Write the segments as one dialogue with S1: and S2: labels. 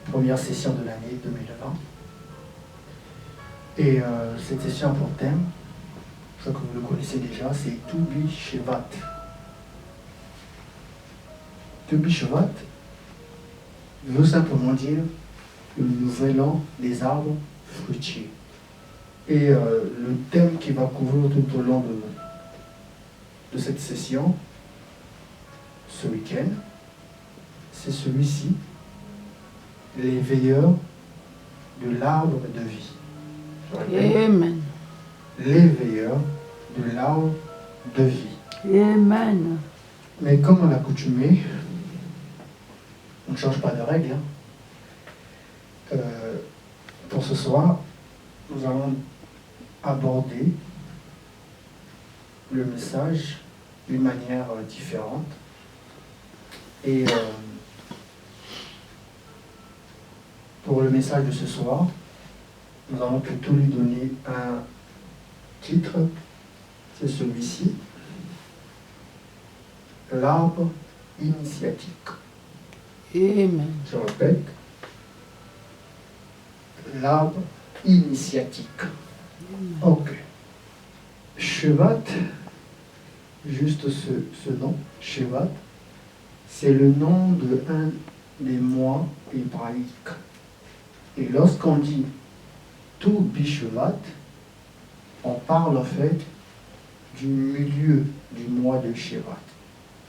S1: première session de l'année 2020. Et cette session a pour thème, je crois que vous le connaissez déjà, c'est Tu B'Shevat. Tu B'Shevat veut simplement dire le nouvel an des arbres fruitiers. Et le thème qui va couvrir tout au long de cette session, ce week-end, c'est celui-ci, les veilleurs de l'arbre de vie.
S2: Amen.
S1: Les veilleurs de l'arbre de vie.
S2: Amen.
S1: Mais comme à l'accoutumée, on ne change pas de règle. Pour ce soir, nous allons aborder le message d'une manière différente. Et pour le message de ce soir, nous allons plutôt lui donner un titre, c'est celui-ci, l'arbre initiatique.
S2: Amen.
S1: Je répète, l'arbre initiatique. Ok. Shevat, juste ce nom, Shevat, c'est le nom de un des mois hébraïques. Et lorsqu'on dit Tu B'Shevat, on parle en fait du milieu du mois de Shevat.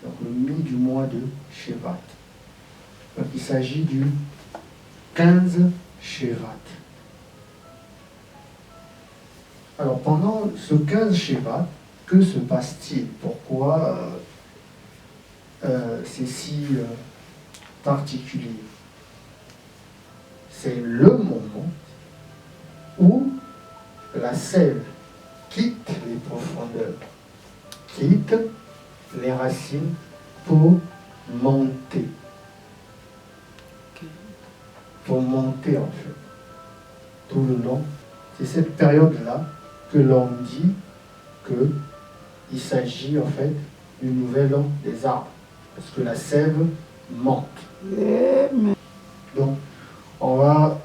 S1: Donc le milieu du mois de Shevat. Donc il s'agit du 15 Shevat. Alors pendant ce 15 Shevat, que se passe-t-il? Pourquoi c'est si particulier? C'est le moment où la sève quitte les profondeurs, quitte les racines pour monter. Pour monter en fait, tout le long. C'est cette période-là que l'on dit qu'il s'agit en fait du nouvel an des arbres, parce que la sève monte.
S2: Amen.
S1: Donc, on va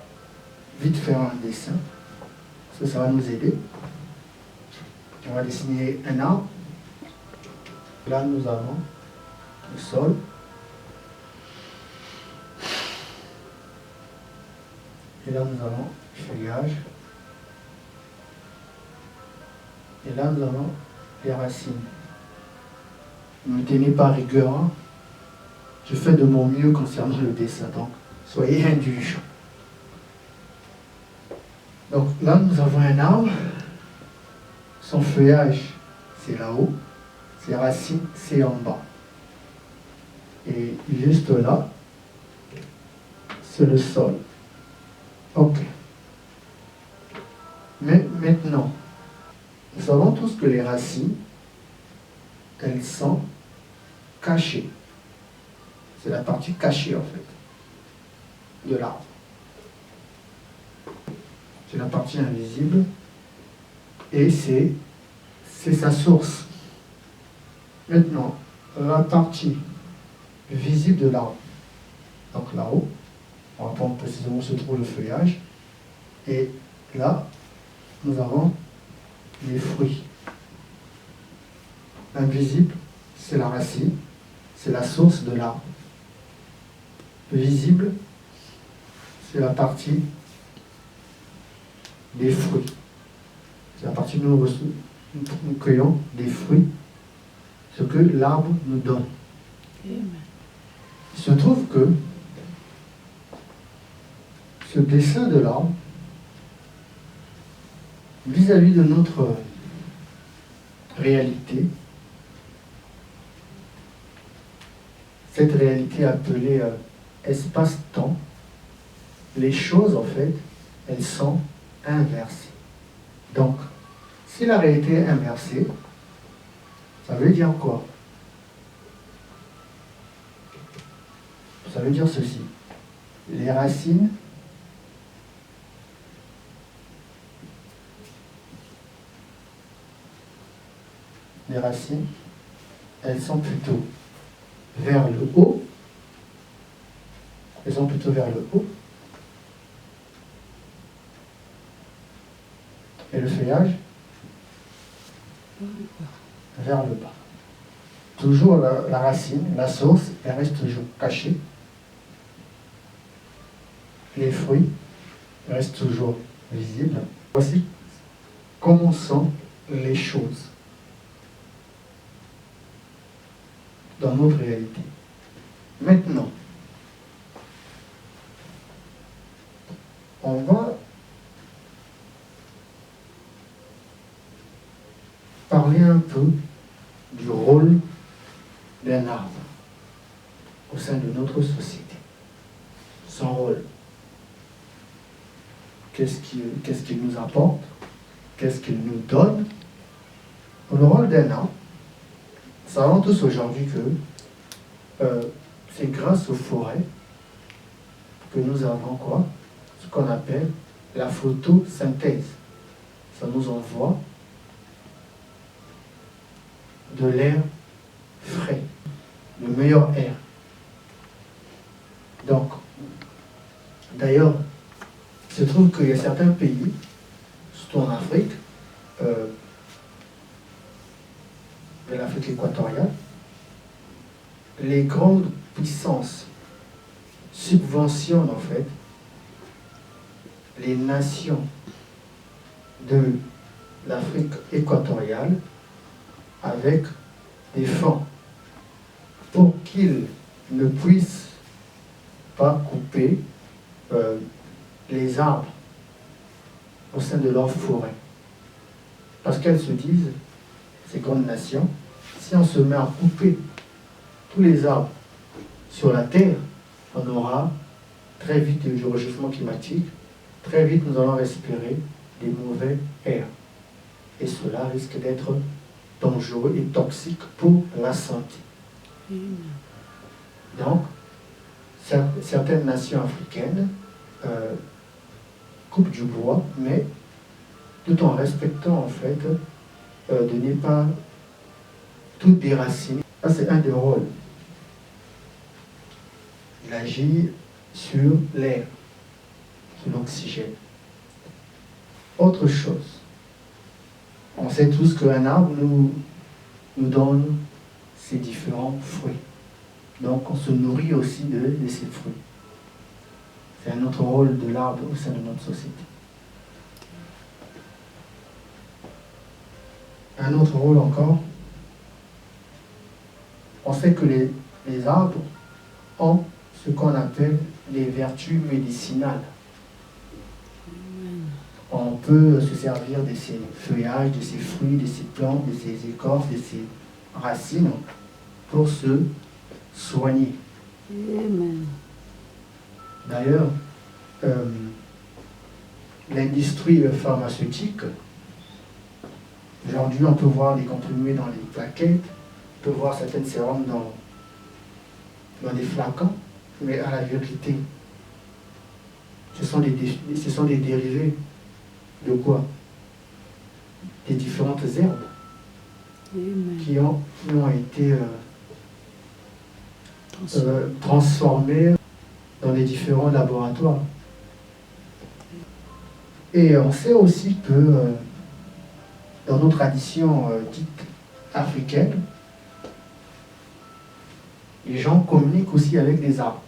S1: vite faire un dessin, ça va nous aider. On va dessiner un arbre. Là, nous avons le sol. Et là, nous avons le feuillage. Et là, nous avons les racines. Ne me tenez pas rigueur. Hein. Je fais de mon mieux concernant le dessin. Donc, soyez indulgents. Donc là, nous avons un arbre. Son feuillage, c'est là-haut. Ses racines, c'est en bas. Et juste là, c'est le sol. Ok. Mais maintenant, nous savons tous que les racines, elles sont cachées. C'est la partie cachée en fait de l'arbre. C'est la partie invisible et c'est sa source. Maintenant, la partie visible de l'arbre, donc là-haut, on va prendre précisément où se trouve le feuillage, et là, nous avons les fruits. Invisible, c'est la racine, c'est la source de l'arbre. Visible, c'est la partie des fruits. C'est la partie où nous cueillons des fruits, ce que l'arbre nous donne.
S2: Amen.
S1: Il se trouve que ce dessin de l'arbre, vis-à-vis de notre réalité, cette réalité appelée espace-temps, les choses en fait, elles sont inversées. Donc, si la réalité est inversée, ça veut dire quoi? Ça veut dire ceci. Les racines elles sont plutôt vers le haut. Elles sont plutôt vers le haut. le feuillage vers le bas. Toujours la racine, la source, elle reste toujours cachée. Les fruits restent toujours visibles. Voici comment sont les choses dans notre réalité. Maintenant, on va parler un peu du rôle d'un arbre au sein de notre société. Son rôle. Qu'est-ce qu'il nous apporte? Qu'est-ce qu'il nous donne? Le rôle d'un arbre, nous savons tous aujourd'hui que c'est grâce aux forêts que nous avons quoi? Ce qu'on appelle la photosynthèse. Ça nous envoie de l'air frais, le meilleur air. Donc, d'ailleurs, il se trouve qu'il y a certains pays, surtout en Afrique, de l'Afrique équatoriale, les grandes puissances subventionnent en fait les nations de l'Afrique équatoriale avec des fonds pour qu'ils ne puissent pas couper les arbres au sein de leur forêt. Parce qu'elles se disent, ces grandes nations, si on se met à couper tous les arbres sur la terre, on aura très vite le réchauffement climatique, très vite nous allons respirer des mauvais airs. Et cela risque d'être dangereux et toxique pour la santé. Donc, certaines nations africaines coupent du bois, mais tout en respectant en fait de ne pas tout déraciner. Ça, c'est un des rôles. Il agit sur l'air, sur l'oxygène. Autre chose, on sait tous qu'un arbre nous donne ses différents fruits. Donc on se nourrit aussi de ces fruits. C'est un autre rôle de l'arbre au sein de notre société. Un autre rôle encore, on sait que les arbres ont ce qu'on appelle les vertus médicinales. On peut se servir de ces feuillages, de ces fruits, de ces plantes, de ces écorces, de ces racines pour se soigner.
S2: Amen.
S1: D'ailleurs, l'industrie pharmaceutique, aujourd'hui on peut voir des comprimés dans les plaquettes, on peut voir certaines sérums dans des flacons, mais à la vérité, ce sont des dérivés de quoi? Des différentes herbes qui ont été transformées dans les différents laboratoires. Et on sait aussi que dans nos traditions dites africaines, les gens communiquent aussi avec des arbres.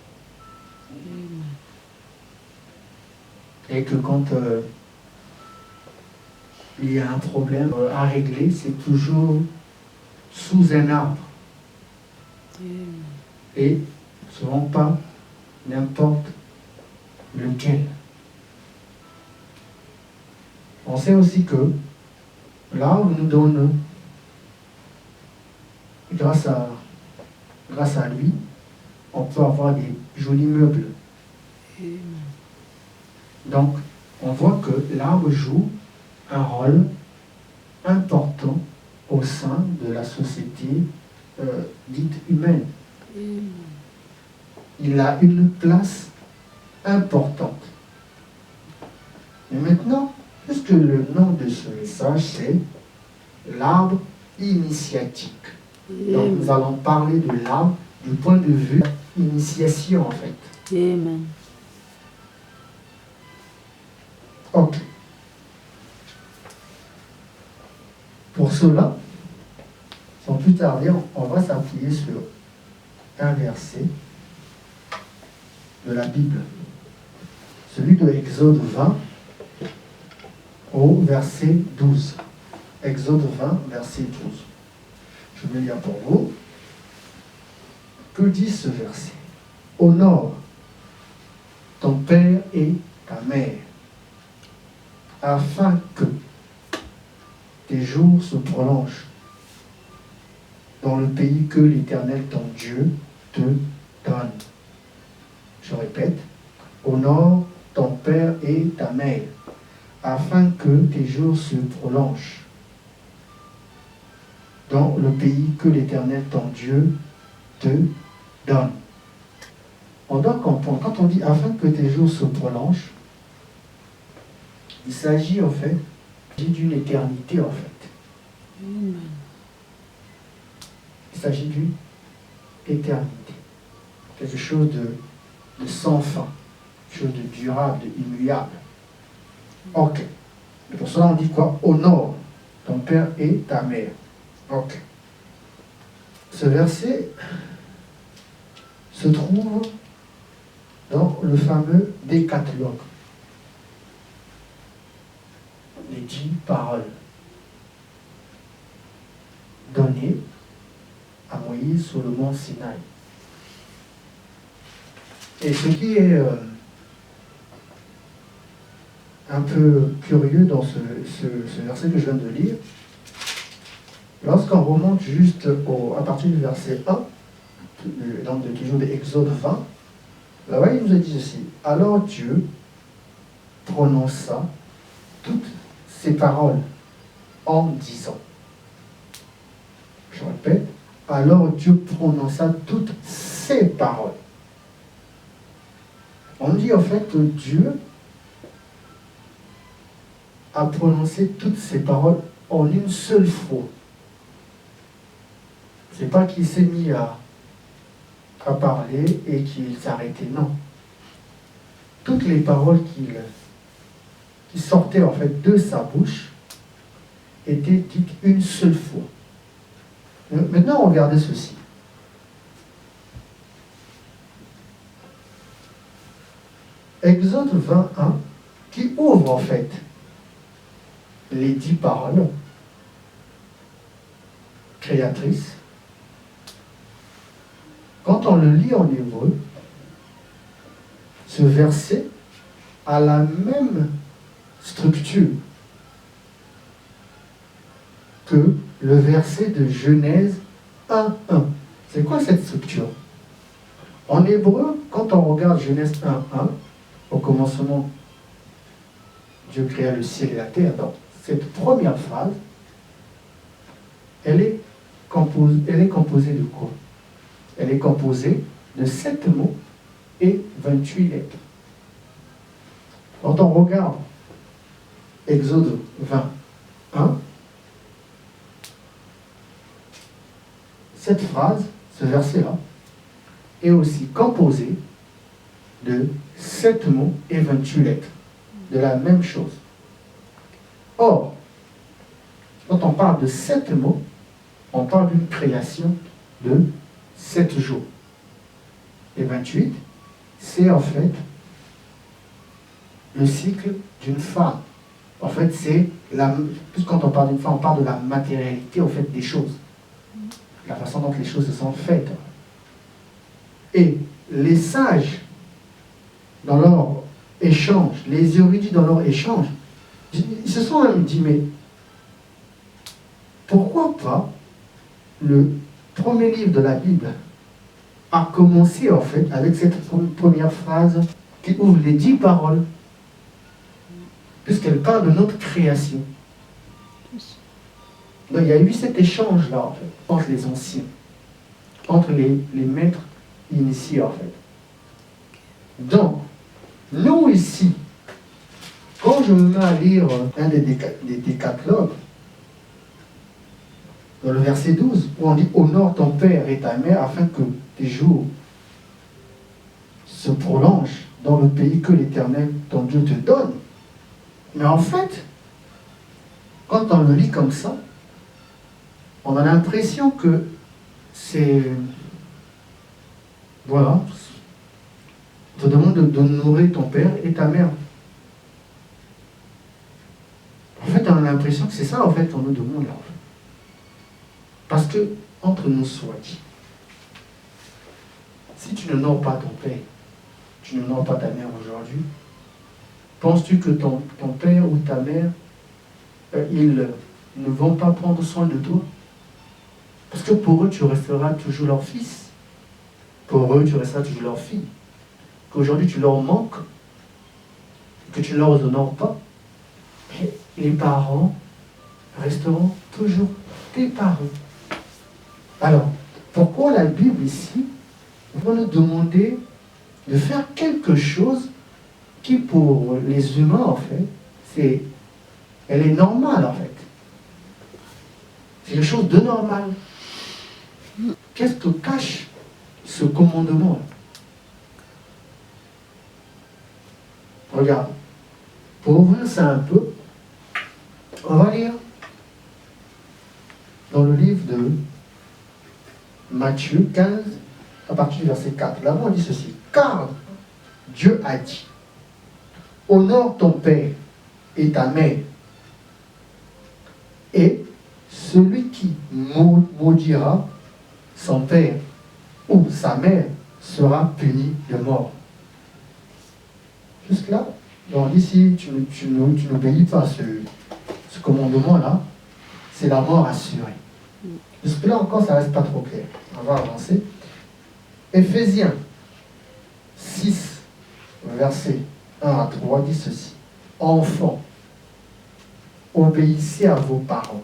S1: Et que quand il y a un problème à régler, c'est toujours sous un arbre. Et souvent pas n'importe lequel. On sait aussi que l'arbre nous donne, grâce à lui, on peut avoir des jolis meubles. Donc, on voit que l'arbre joue un rôle important au sein de la société dite humaine. Il a une place importante. Et maintenant, puisque le nom de ce message, c'est l'arbre initiatique. Donc, nous allons parler de l'arbre du point de vue initiation, en fait. cela, sans plus tarder, on va s'appuyer sur un verset de la Bible, celui de Exode 20 au verset 12. Exode 20, verset 12. Je vais lire pour vous. Que dit ce verset? Honore ton père et ta mère, afin que tes jours se prolongent dans le pays que l'Éternel ton Dieu te donne. Je répète, honore ton père et ta mère, afin que tes jours se prolongent dans le pays que l'Éternel ton Dieu te donne. On doit comprendre, quand on dit afin que tes jours se prolongent, il s'agit en fait d'une éternité en fait.
S2: Amen.
S1: Il s'agit d'une éternité. Quelque chose de sans fin, quelque chose de durable, d'immuable. Ok. Et pour cela on dit quoi? Honore ton père et ta mère. Ok. Ce verset se trouve dans le fameux décatalogue. Les 10 paroles données à Moïse sur le mont Sinaï. Et ce qui est un peu curieux dans ce verset que je viens de lire, lorsqu'on remonte juste à partir du verset 1, donc toujours de Exode 20, là-bas il nous a dit ceci. Alors Dieu prononça toutes ces paroles en disant. Je répète, alors Dieu prononça toutes ces paroles. On dit en fait que Dieu a prononcé toutes ces paroles en une seule fois. C'est pas qu'il s'est mis à parler et qu'il s'arrêtait, non. Toutes les paroles qui sortaient en fait de sa bouche étaient dites une seule fois. Maintenant, regardez ceci. Exode 21, qui ouvre en fait les 10 paroles créatrices. Quand on le lit en hébreu, ce verset a la même structure que le verset de Genèse 1.1. C'est quoi cette structure? En hébreu, quand on regarde Genèse 1.1, au commencement, Dieu créa le ciel et la terre. Donc, cette première phrase, elle est composée de quoi? Elle est composée de 7 mots et 28 lettres. Quand on regarde Exode 21, cette phrase, ce verset-là, est aussi composé de 7 mots et 28 lettres, de la même chose. Or, quand on parle de 7 mots, on parle d'une création de 7 jours. Et 28, c'est en fait le cycle d'une femme. En fait, c'est plus quand on parle d'une femme, on parle de la matérialité en fait des choses. La façon dont les choses se sont faites. Et les sages, dans leur échange, les érudits dans leur échange, ils se sont même dit, mais pourquoi pas le premier livre de la Bible a commencé en fait avec cette première phrase qui ouvre les 10 paroles, puisqu'elle parle de notre création. Donc il y a eu cet échange-là en fait, entre les anciens, entre les maîtres initiés en fait. Donc, nous ici, quand je me mets à lire un des décatalogues, dans le verset 12, où on dit « Honore ton père et ta mère afin que tes jours se prolongent dans le pays que l'Éternel, ton Dieu, te donne. » Mais en fait, quand on le lit comme ça, on a l'impression que c'est... Voilà. On te demande de nourrir ton père et ta mère. En fait, on a l'impression que c'est ça, en fait, qu'on nous demande là. Parce que, entre nous soit dit, si tu n'honores pas ton père, tu n'honores pas ta mère aujourd'hui, penses-tu que ton père ou ta mère, ils ne vont pas prendre soin de toi? Parce que pour eux, tu resteras toujours leur fils. Pour eux, tu resteras toujours leur fille. Qu'aujourd'hui, tu leur manques, que tu ne leur honores pas, et les parents resteront toujours tes parents. Alors, pourquoi la Bible ici va nous demander de faire quelque chose qui, pour les humains, en fait, elle est normale, en fait. C'est quelque chose de normal. Qu'est-ce que cache ce commandement? Regarde. Pour ouvrir ça un peu, on va lire dans le livre de Matthieu 15, à partir du verset 4. Là-bas, on dit ceci. Car Dieu a dit, honore ton père et ta mère, et celui qui maudira son père ou sa mère sera puni de mort. Jusque là, on dit si tu n'obéis pas à ce commandement-là, c'est la mort assurée. Jusque là encore, ça ne reste pas trop clair. On va avancer. Éphésiens 6, versets 1 à 3 dit ceci. Enfants, obéissez à vos parents,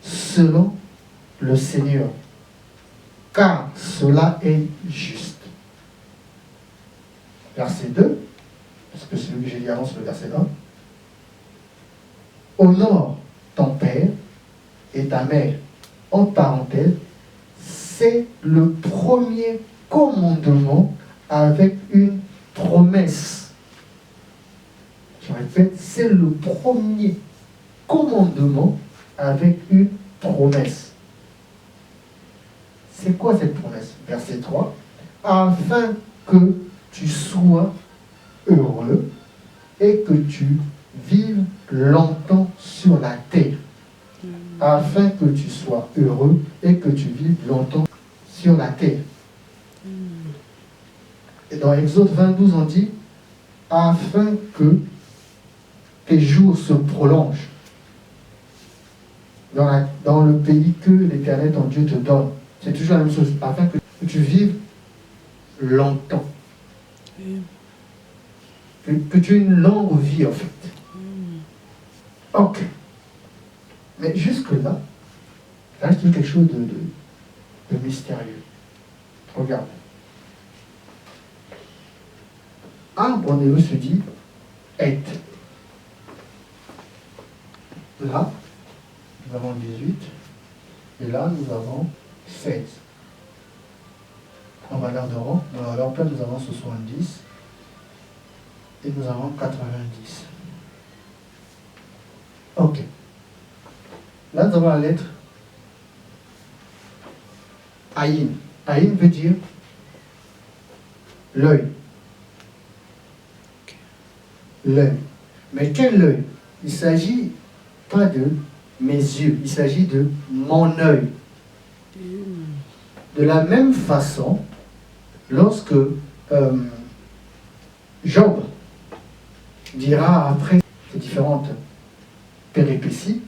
S1: selon le Seigneur, car cela est juste. Verset 2, parce que celui que j'ai dit avant, c'est le verset 1. Honore ton père et ta mère. En parenthèse, c'est le premier commandement avec une promesse. Je répète, c'est le premier commandement avec une promesse. C'est quoi cette promesse? Verset 3. Afin que tu sois heureux et que tu vives longtemps sur la terre. Afin que tu sois heureux et que tu vives longtemps sur la terre. Et dans Exode 22, on dit, afin que tes jours se prolongent dans le pays que l'Éternel ton Dieu te donne. C'est toujours la même chose, afin que tu vives longtemps. Que tu aies une longue vie, en fait. Ok. Mais jusque-là, là, je dis quelque chose de mystérieux. Regarde. Arbre en hébreu se dit être. Là, nous avons 18. Et là, nous avons 16. En valeur de rang, dans la valeur pleine, nous avons 70. Et nous avons 90. Ok. Là, nous avons la lettre Aïn. Aïn veut dire l'œil. L'œil. Mais quel œil? Il ne s'agit pas de mes yeux, il s'agit de mon œil. De la même façon, lorsque Job dira après ces différentes péripéties,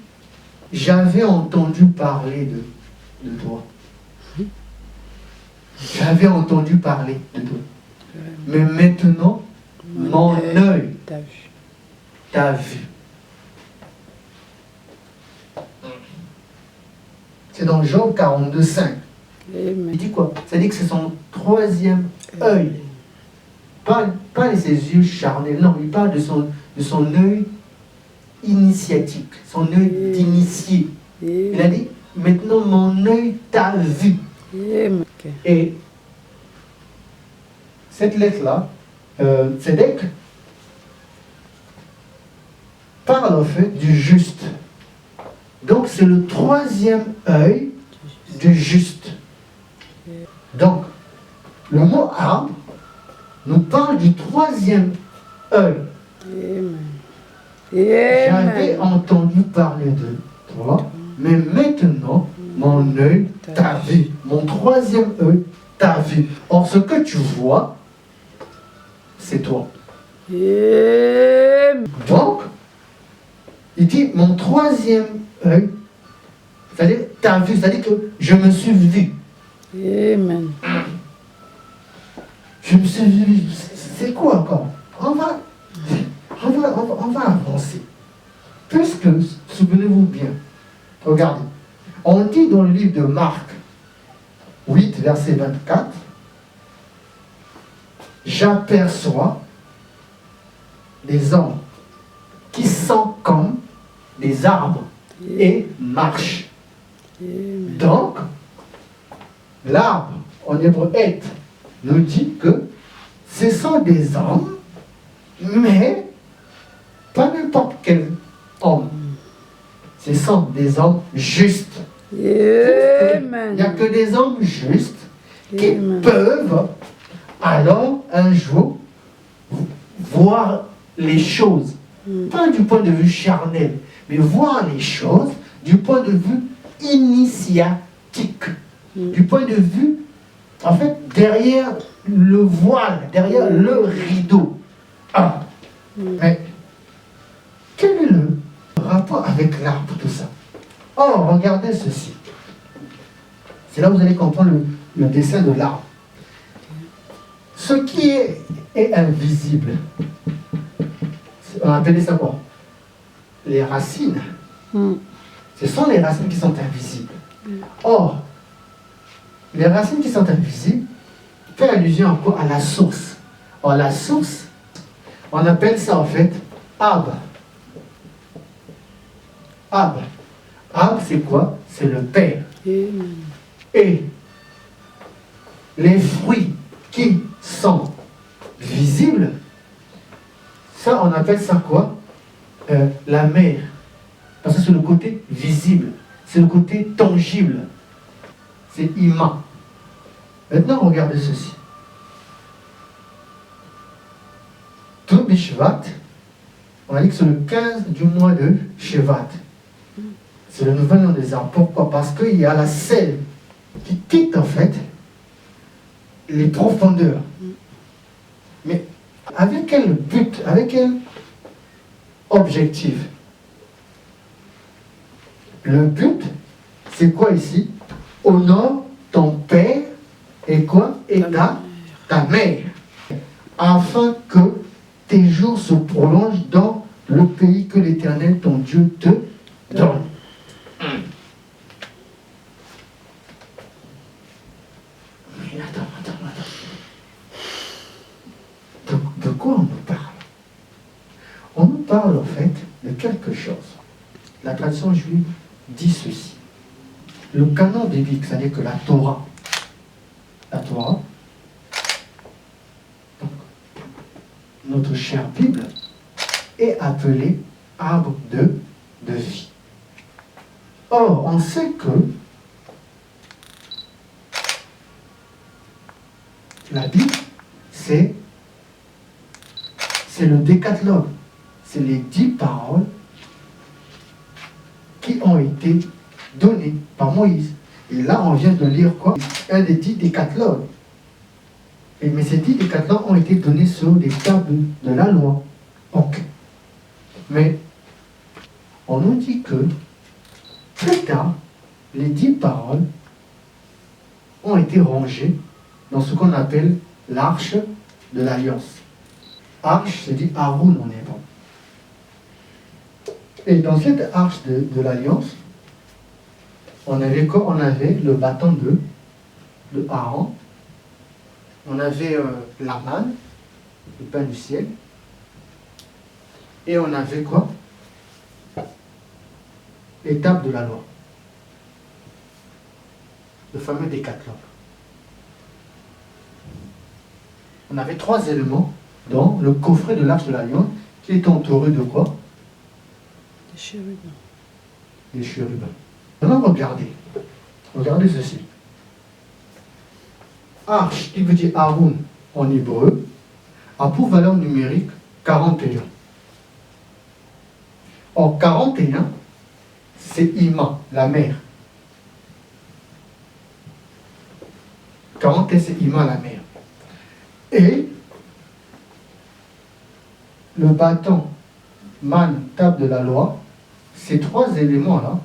S1: j'avais entendu parler de toi. J'avais entendu parler de toi. Mais maintenant, mon œil t'a vu. C'est dans Job 42, 5. Il dit quoi? Ça dit que c'est son troisième œil. Pas de ses yeux charnels, non, il parle de son œil initiatique, son œil d'initié. Il a dit, maintenant mon œil t'a vu. Et cette lettre-là, Tzedek parle en fait du juste. Donc c'est le troisième œil du juste. Donc, le mot arbre nous parle du troisième œil.
S2: Amen.
S1: J'avais
S2: Amen.
S1: entendu parler de toi, mais maintenant, mon œil t'a vu. Mon troisième œil t'a vu. Or, ce que tu vois, c'est toi.
S2: Amen.
S1: Donc, il dit, mon troisième œil, c'est-à-dire, t'as vu, c'est-à-dire que je me suis vu.
S2: Amen.
S1: Je me suis vu, c'est quoi encore? On va avancer. Puisque, souvenez-vous bien, regardez, on dit dans le livre de Marc 8, verset 24, j'aperçois des hommes qui sont comme des arbres et marchent.
S2: Amen.
S1: Donc, l'arbre, en hébreu, être, nous dit que ce sont des hommes, mais pas n'importe quel homme. Ce sont des hommes justes. Il n'y a
S2: Amen.
S1: que des hommes justes qui
S2: Amen.
S1: peuvent alors un jour voir les choses, pas du point de vue charnel, mais voir les choses du point de vue initiatique, du point de vue, en fait, derrière le voile, derrière le rideau. Ah. Mais quel est le rapport avec l'arbre, tout ça? Oh, regardez ceci. C'est là où vous allez comprendre le dessin de l'arbre. Ce qui est invisible, on appelait ça quoi? Les racines. Ce sont les racines qui sont invisibles. Or, les racines qui sont invisibles font allusion à quoi? À la source. Or, la source, on appelle ça en fait Ab. Ab. Ab, c'est quoi? C'est le Père.
S2: Amen.
S1: Et les fruits qui sont visibles, ça, on appelle ça quoi? La mère. Parce que c'est le côté visible, c'est le côté tangible, c'est immense. Maintenant, regardez ceci. Tout Bishvat, on a dit que c'est le 15 du mois de Shevat. C'est le nouvel nom des arbres. Pourquoi? Parce qu'il y a la sève qui quitte en fait les profondeurs. Mais avec quel but, avec quel objectif? Le but, c'est quoi ici? Honore ton père et quoi? Et ta mère. Afin que tes jours se prolongent dans le pays que l'Éternel, ton Dieu, te donne. Mais attends. De quoi on nous parle? On nous parle en fait de quelque chose. La tradition juive dit ceci. Le canon biblique, c'est-à-dire que la Torah, donc, notre chère Bible, est appelée arbre de vie. Or, on sait que la Bible, c'est le décatalogue. C'est les 10 paroles qui ont été données par Moïse. Et là, on vient de lire quoi? Un des 10 décatalogues. Mais ces 10 décatalogues ont été donnés sur des tables de la loi. Ok. Mais on nous dit que plus tard, les 10 paroles ont été rangées dans ce qu'on appelle l'arche de l'alliance. Arche, c'est dit Haroun en hébreu. Et dans cette arche de l'alliance, on avait quoi? On avait le bâton de Aaron, on avait la manne, le pain du ciel, et on avait quoi? L'étape de la loi, le fameux décatalogue. On avait 3 éléments dans le coffret de l'arche de l'alliance qui est entouré de quoi? les chérubins. Maintenant, regardez. Regardez ceci. Arche, qui veut dire Haroun en hébreu, a pour valeur numérique 41. Or, 41, c'est Ima, la mer. 41, c'est Ima, la mer. Et le bâton, man, table de la loi, ces trois éléments-là,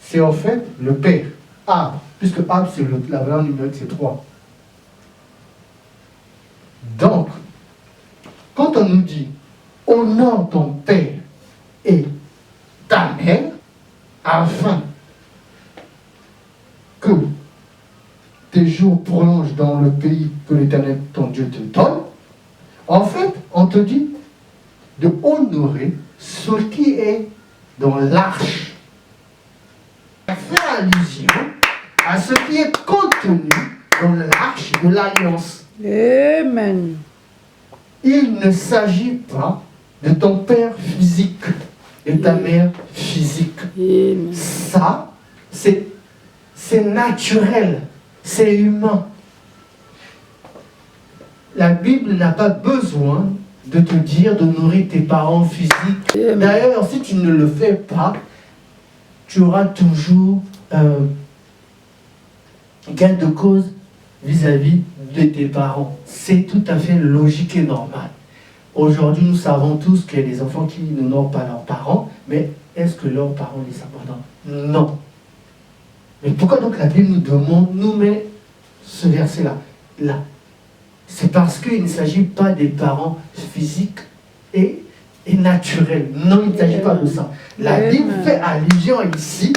S1: c'est en fait le père, Ab, puisque Ab, c'est la valeur numérique, c'est 3. Donc, quand on nous dit honore ton père et ta mère, afin que tes jours prolongent dans le pays que l'Éternel ton Dieu te donne, en fait, on te dit de honorer ce qui est dans l'arche. Faire allusion à ce qui est contenu dans l'arche de l'alliance.
S2: Amen.
S1: Il ne s'agit pas de ton père physique et ta mère physique.
S2: Amen.
S1: Ça, c'est naturel, c'est humain. La Bible n'a pas besoin de te dire d'honorer tes parents physiques.
S2: Amen.
S1: D'ailleurs, si tu ne le fais pas, tu auras toujours gain de cause vis-à-vis de tes parents. C'est tout à fait logique et normal. Aujourd'hui, nous savons tous qu'il y a des enfants qui n'honorent pas leurs parents, mais est-ce que leurs parents les abandonnent? Non. Mais pourquoi donc la Bible nous demande, nous met ce verset-là, là? C'est parce qu'il ne s'agit pas des parents physiques et naturels. Non, il ne s'agit pas de ça. La Bible fait allusion ici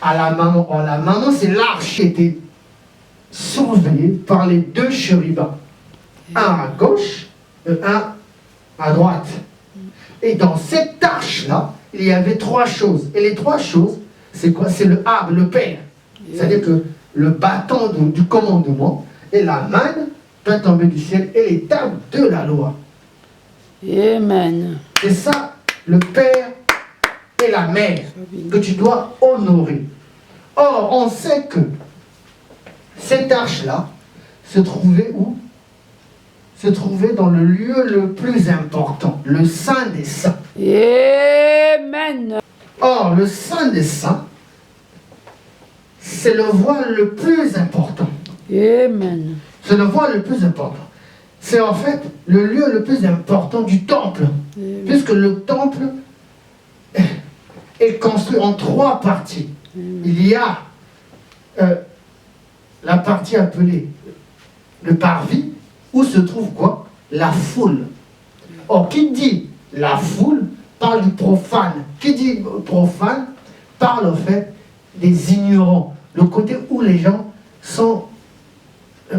S1: à la maman. Or, la maman, c'est l'arche qui était surveillée par les deux chérubins. Un à gauche et un à droite. Et dans cette arche-là, il y avait trois choses. Et les trois choses, c'est quoi? C'est le Ab, le Père. C'est-à-dire que le bâton du commandement et la manne peut tomber du ciel et les tables de la loi.
S2: Amen.
S1: C'est ça, le Père et la Mère, que tu dois honorer. Or, on sait que cette arche-là se trouvait où? Se trouvait dans le lieu le plus important, le Saint des Saints.
S2: Amen.
S1: Or, le Saint des Saints, c'est le voile le plus important.
S2: Amen.
S1: C'est le voile le plus important. C'est en fait le lieu le plus important du temple.
S2: Amen.
S1: Puisque le temple est construit en trois parties.
S2: Amen.
S1: Il y a la partie appelée le parvis, où se trouve quoi? La foule. Or, qui dit la foule parle du profane. Qui dit profane parle en fait des ignorants. Le côté où les gens sont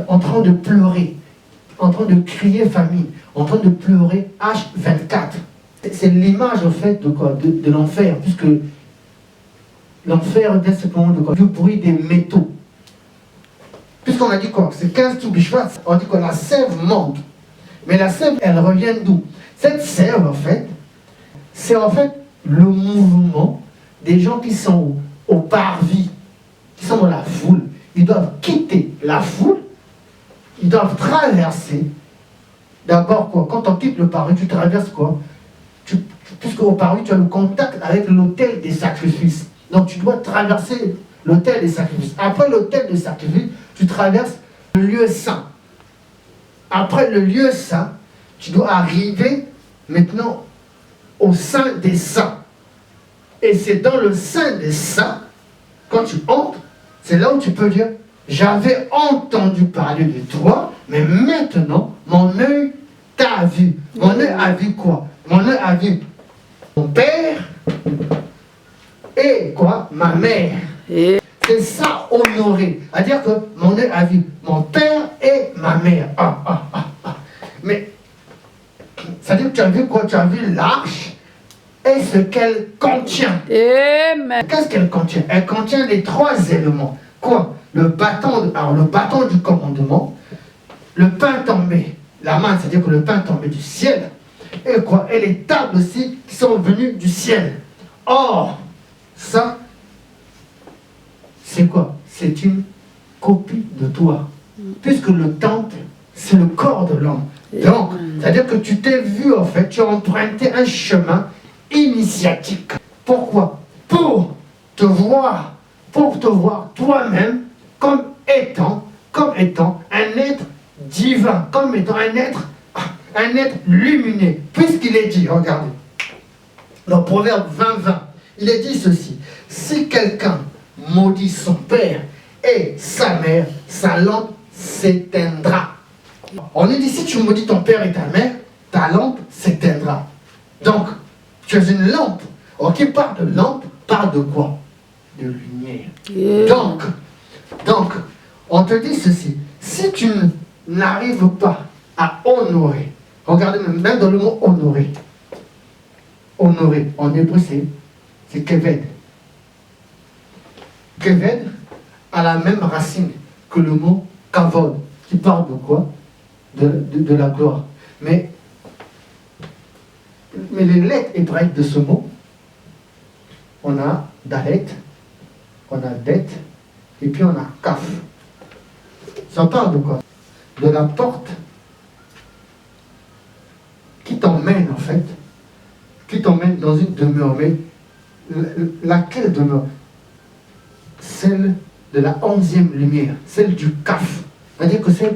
S1: en train de pleurer, en train de crier famine, en train de pleurer H24. C'est l'image en fait de quoi? De l'enfer, puisque l'enfer est simplement de quoi? Du bruit des métaux. Puisqu'on a dit quoi? C'est 15 Toubichwas, on dit que la sève monte. Mais la sève, elle revient d'où? Cette sève, en fait, c'est en fait le mouvement des gens qui sont au parvis, qui sont dans la foule. Ils doivent quitter la foule, ils doivent traverser. D'abord, quoi? Quand on quitte le parvis, tu traverses quoi? Puisque au parvis, tu as le contact avec l'autel des sacrifices. Donc tu dois traverser l'autel des sacrifices. Après l'autel des sacrifices, tu traverses le lieu saint. Après le lieu saint, tu dois arriver maintenant au Saint des Saints. Et c'est dans le Saint des Saints, quand tu entres, c'est là où tu peux dire, j'avais entendu parler de toi, mais maintenant, mon œil t'a vu. Mon œil a vu quoi? Mon œil a vu mon père et quoi? Ma mère.
S2: Et
S1: C'est ça, honorer. C'est-à-dire que mon œil a vu mon père et ma mère. Mais, c'est-à-dire que tu as vu quoi? Tu as vu l'arche et ce qu'elle contient.
S2: Amen.
S1: Qu'est-ce qu'elle contient? Elle contient les trois éléments. Quoi? Le bâton du commandement, le pain tombé, la main, c'est-à-dire que le pain tombé du ciel, et quoi? Et les tables aussi qui sont venues du ciel. Or, Ça, c'est quoi? C'est une copie de toi. Puisque le temple, c'est le corps de l'homme. Donc, c'est-à-dire que tu t'es vu, en fait, tu as emprunté un chemin initiatique. Pourquoi? Pour te voir toi-même comme étant un être divin, comme étant un être lumineux. Puisqu'il est dit, regardez, dans Proverbe 20, il est dit ceci: si quelqu'un maudit son père et sa mère, sa lampe s'éteindra. On est dit, si tu maudis ton père et ta mère, ta lampe s'éteindra. Donc, tu es une lampe. Alors, qui parle de lampe, parle de quoi? De lumière. Donc, on te dit ceci: si tu n'arrives pas à honorer, regardez même dans le mot honorer, en hébreu c'est keved. Keved a la même racine que le mot kavod, qui parle de quoi? De la gloire. Mais les lettres hébraïques de ce mot, on a dalet, on a det, et puis on a kaf. Ça parle de quoi? De la porte qui t'emmène, en fait, qui t'emmène dans une demeure. Mais laquelle demeure? Celle de la 11e lumière, celle du kaf. C'est-à-dire que c'est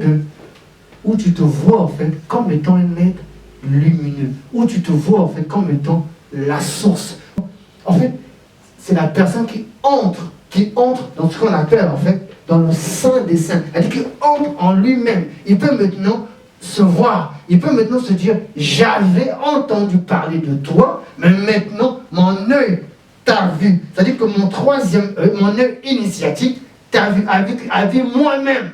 S1: où tu te vois, en fait, comme étant un être lumineux, où tu te vois, en fait, comme étant la source. En fait, c'est la personne qui entre dans ce qu'on appelle, en fait, dans le sein des saints. C'est-à-dire qu'il entre en lui-même. Il peut maintenant se voir. Il peut maintenant se dire: j'avais entendu parler de toi, mais maintenant, mon œil t'a vu. C'est-à-dire que mon troisième œil, mon œil initiatique, t'a vu, a vu moi-même.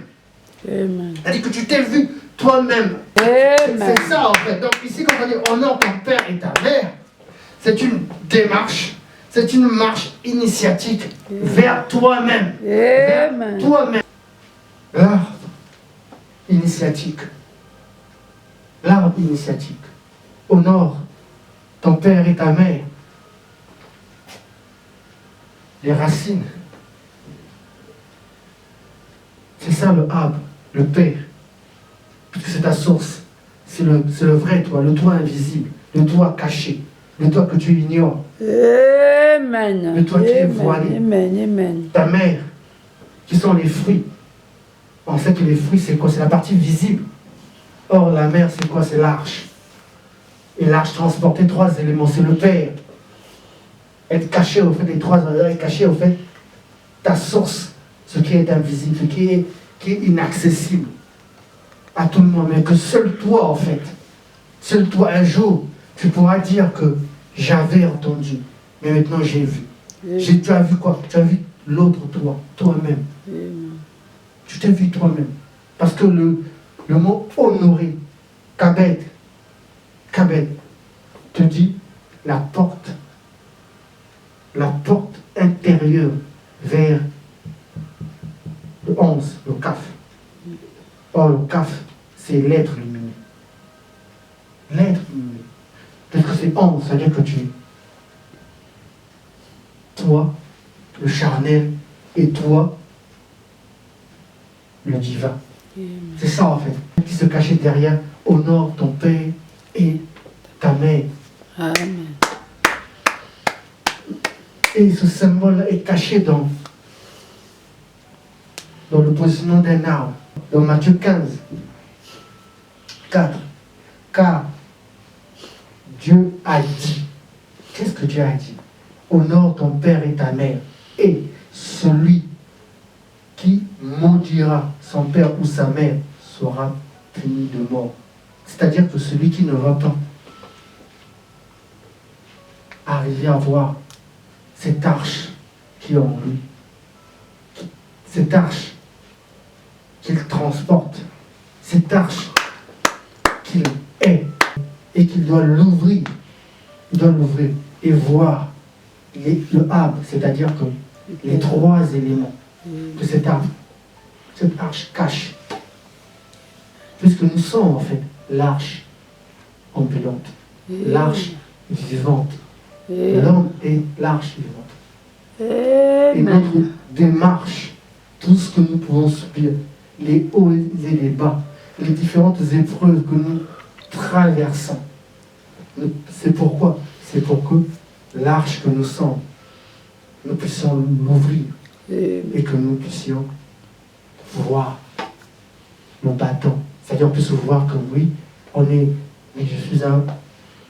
S2: Amen.
S1: C'est-à-dire que tu t'es vu toi-même.
S2: Amen.
S1: C'est ça, en fait. Donc ici, quand on dit honore ton père et ta mère, c'est une démarche, c'est une marche initiatique vers toi-même. Vers toi-même. L'arbre initiatique. L'arbre initiatique. Honore ton père et ta mère. Les racines. C'est ça le arbre, le père. Puisque c'est ta source. C'est le vrai toi, le toi invisible, le toi caché, le toi que tu ignores.
S2: Amen.
S1: Le toi qui est voilé.
S2: Amen. Amen.
S1: Ta mère, qui sont les fruits. On sait que les fruits, c'est quoi? C'est la partie visible. Or, la mer, c'est quoi? C'est l'arche. Et l'arche transportait 3 éléments. C'est le Père. Être caché au fait des 3 éléments, être caché au fait ta source, ce qui est invisible, ce qui est inaccessible à tout le monde, mais que seul toi, en fait, seul toi, un jour, tu pourras dire que j'avais entendu, mais maintenant j'ai vu. Tu as vu quoi? Tu as vu l'autre toi, toi-même. Tu t'es vu toi-même. Parce que le mot honorer, kabed, te dit la porte intérieure vers le 11, le kaf. Or, le kaf, c'est l'être lumineux. L'être lumineux. Peut-être que c'est 11, c'est-à-dire que toi, le charnel, et toi, le divin. C'est ça en fait, qui se cachait derrière: honore ton père et ta mère.
S2: Amen.
S1: Et ce symbole est caché dans le positionnement d'un arbre. Dans Matthieu 15, 4. Car Dieu a dit. Qu'est-ce que Dieu a dit? Honore ton père et ta mère. Et celui qui maudira son père ou sa mère sera puni de mort. C'est-à-dire que celui qui ne va pas arriver à voir cette arche qui est en lui, cette arche qu'il transporte, cette arche qu'il est, et qu'il doit l'ouvrir, et voir le arbre, c'est-à-dire que les 3 éléments que cette arche cache. Puisque nous sommes en fait l'arche ambulante, l'arche vivante. L'homme est l'arche vivante. Et notre
S2: Amen.
S1: démarche, tout ce que nous pouvons subir, les hauts et les bas, les différentes épreuves que nous traversons. C'est pourquoi? C'est pour que l'arche que nous sommes, nous puissions l'ouvrir et que nous puissions voir nos bâtons. C'est-à-dire qu'on puisse voir que oui, mais je suis un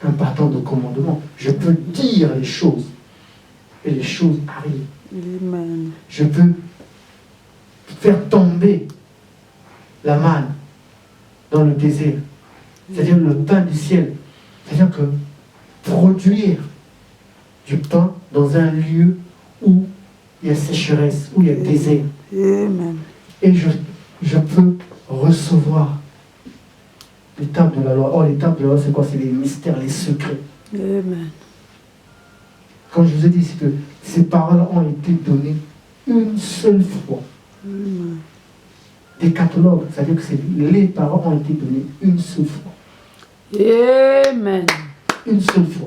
S1: bâton de commandement. Je peux dire les choses et les choses arrivent.
S2: Amen.
S1: Je peux faire tomber la manne dans le désert, c'est-à-dire le pain du ciel. C'est-à-dire que produire du pain dans un lieu où il y a sécheresse, où il y a désert.
S2: Amen.
S1: Et je peux recevoir l'étape de la loi. Or, l'étape de la loi, c'est quoi? C'est les mystères, les secrets.
S2: Amen.
S1: Comme je vous ai dit, c'est que ces paroles ont été données une seule fois.
S2: Amen.
S1: Décatalogue, c'est-à-dire que les paroles ont été données une seule fois.
S2: Amen.
S1: Une seule fois.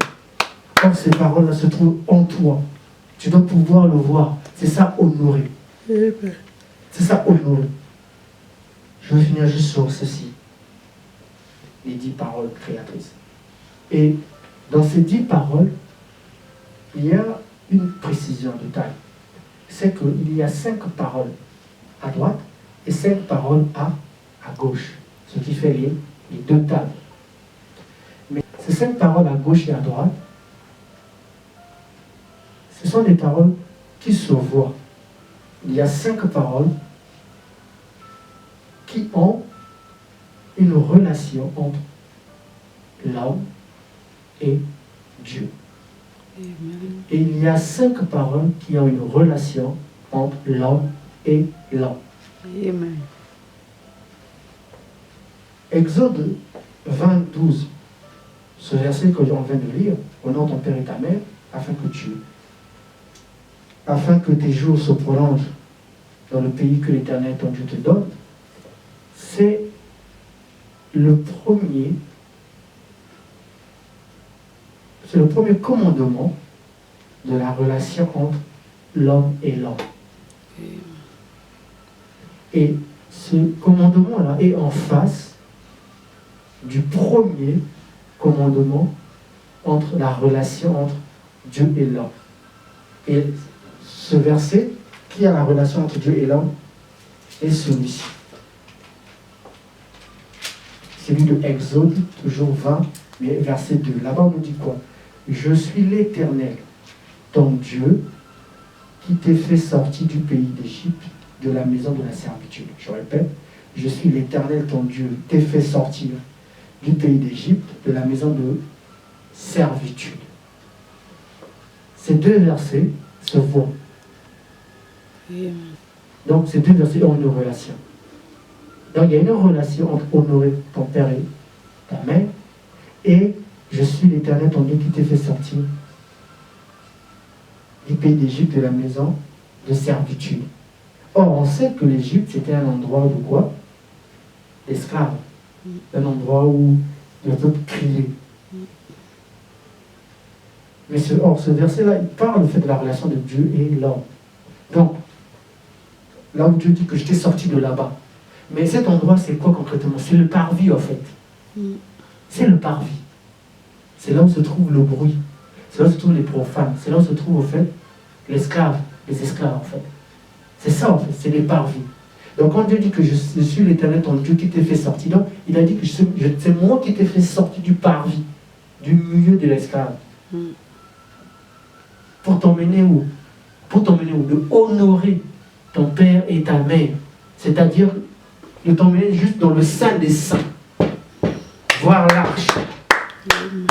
S1: Quand ces paroles-là se trouvent en toi, tu dois pouvoir le voir. C'est ça, honorer.
S2: Amen.
S1: C'est ça, honorer. Je vais finir juste sur ceci. Les 10 paroles créatrices. Et dans ces 10 paroles, il y a une précision de taille. C'est qu'il y a 5 paroles à droite et 5 paroles à gauche. Ce qui fait les 2 tables. Mais ces 5 paroles à gauche et à droite, ce sont des paroles qui se voient. Il y a 5 paroles qui ont une relation entre l'homme et Dieu.
S2: Amen.
S1: Et il y a 5 paroles qui ont une relation entre l'homme et l'homme.
S2: Amen.
S1: Exode 20:12, ce verset que j'en viens de lire, honore ton père et ta mère, afin que tes jours se prolongent dans le pays que l'Éternel ton Dieu te donne, c'est le premier commandement de la relation entre l'homme et l'homme. Et ce commandement-là est en face du premier commandement entre la relation entre Dieu et l'homme. Et ce verset qui a la relation entre Dieu et l'homme est celui-ci. Celui de Exode, toujours 20, mais verset 2. Là-bas, on nous dit quoi? Je suis l'Éternel, ton Dieu, qui t'ai fait sortir du pays d'Égypte, de la maison de la servitude. Je répète, je suis l'Éternel, ton Dieu, qui t'ai fait sortir du pays d'Égypte, de la maison de servitude. Ces 2 versets se voient.
S2: Amen.
S1: Donc, ces 2 versets ont une relation. Donc, il y a une relation entre honorer ton père et ta mère et je suis l'Éternel, ton Dieu, qui t'ai fait sortir du pays d'Égypte, de la maison de servitude. Or, on sait que l'Égypte, c'était un endroit de quoi? D'esclaves. Un endroit où le peuple criait. Mais ce verset-là, il parle en fait de la relation de Dieu et l'homme. Donc, là où Dieu dit que je t'ai sorti de là-bas. Mais cet endroit, c'est quoi concrètement? C'est le parvis, en fait. C'est le parvis. C'est là où se trouve le bruit. C'est là où se trouvent les profanes. C'est là où se trouve, en fait, l'esclave, les esclaves, en fait. C'est ça, en fait, c'est les parvis. Donc, quand Dieu dit que je suis l'Éternel, ton Dieu, qui t'ai fait sortir, donc, il a dit que c'est moi qui t'ai fait sortir du parvis, du milieu de l'esclave. Pour t'emmener où? Pour t'emmener où? De honorer ton père et ta mère. C'est-à-dire de t'emmener juste dans le sein des saints. Voir l'arche.
S2: Amen.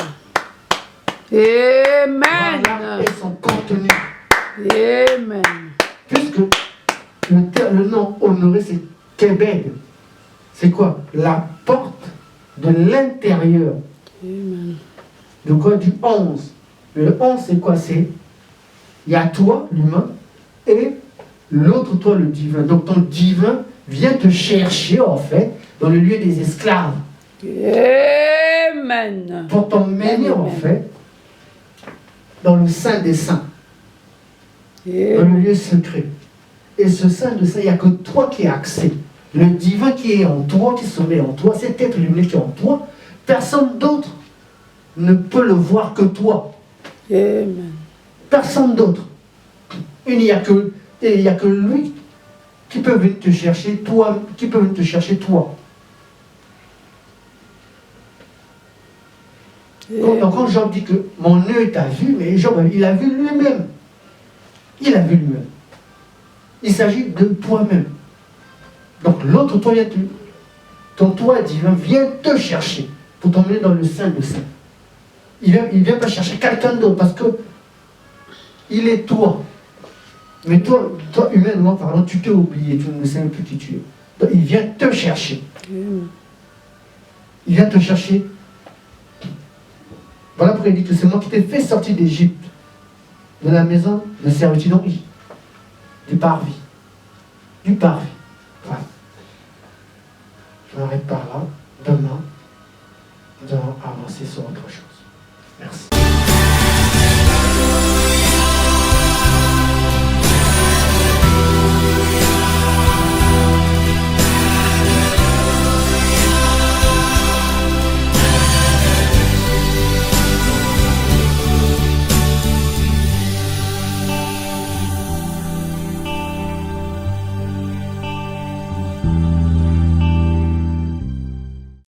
S1: Voir l'arche et son contenu.
S2: Amen.
S1: Puisque le nom honoré, c'est Kébed. C'est quoi? La porte de l'intérieur.
S2: Amen.
S1: De quoi? Du 11. Mais le 11, c'est quoi? C'est, il y a toi, l'humain, et l'autre toi, le divin. Donc ton divin vient te chercher, en fait, dans le lieu des esclaves.
S2: Amen.
S1: Pour t'emmener, en fait, dans le sein des saints. dans le lieu secret. Et ce sein de ça, il n'y a que toi qui as accès. Le divin qui est en toi, qui sommeille en toi, cet être lumineux qui est en toi, personne d'autre ne peut le voir que toi.
S2: Amen.
S1: Personne d'autre. Il n'y a que lui qui peut venir te chercher, toi, qui peut venir te chercher, toi. Donc quand Job dit que mon œil t'a vu, mais Job, il a vu lui-même. Il a vu lui-même. Il s'agit de toi-même. Donc l'autre toi, ton toi divin vient te chercher pour t'emmener dans le sein de saint. Il ne vient pas chercher quelqu'un d'autre parce que il est toi. Mais toi humainement parlant, tu t'es oublié, tu ne sais même plus qui tu es. Donc il vient te chercher. Il vient te chercher. Voilà pourquoi il dit que c'est moi qui t'ai fait sortir d'Égypte, de la maison de servitude, donc du parvis. Du parvis. Voilà. Je m'arrête par là. Demain, nous allons avancer sur autre chose. Merci.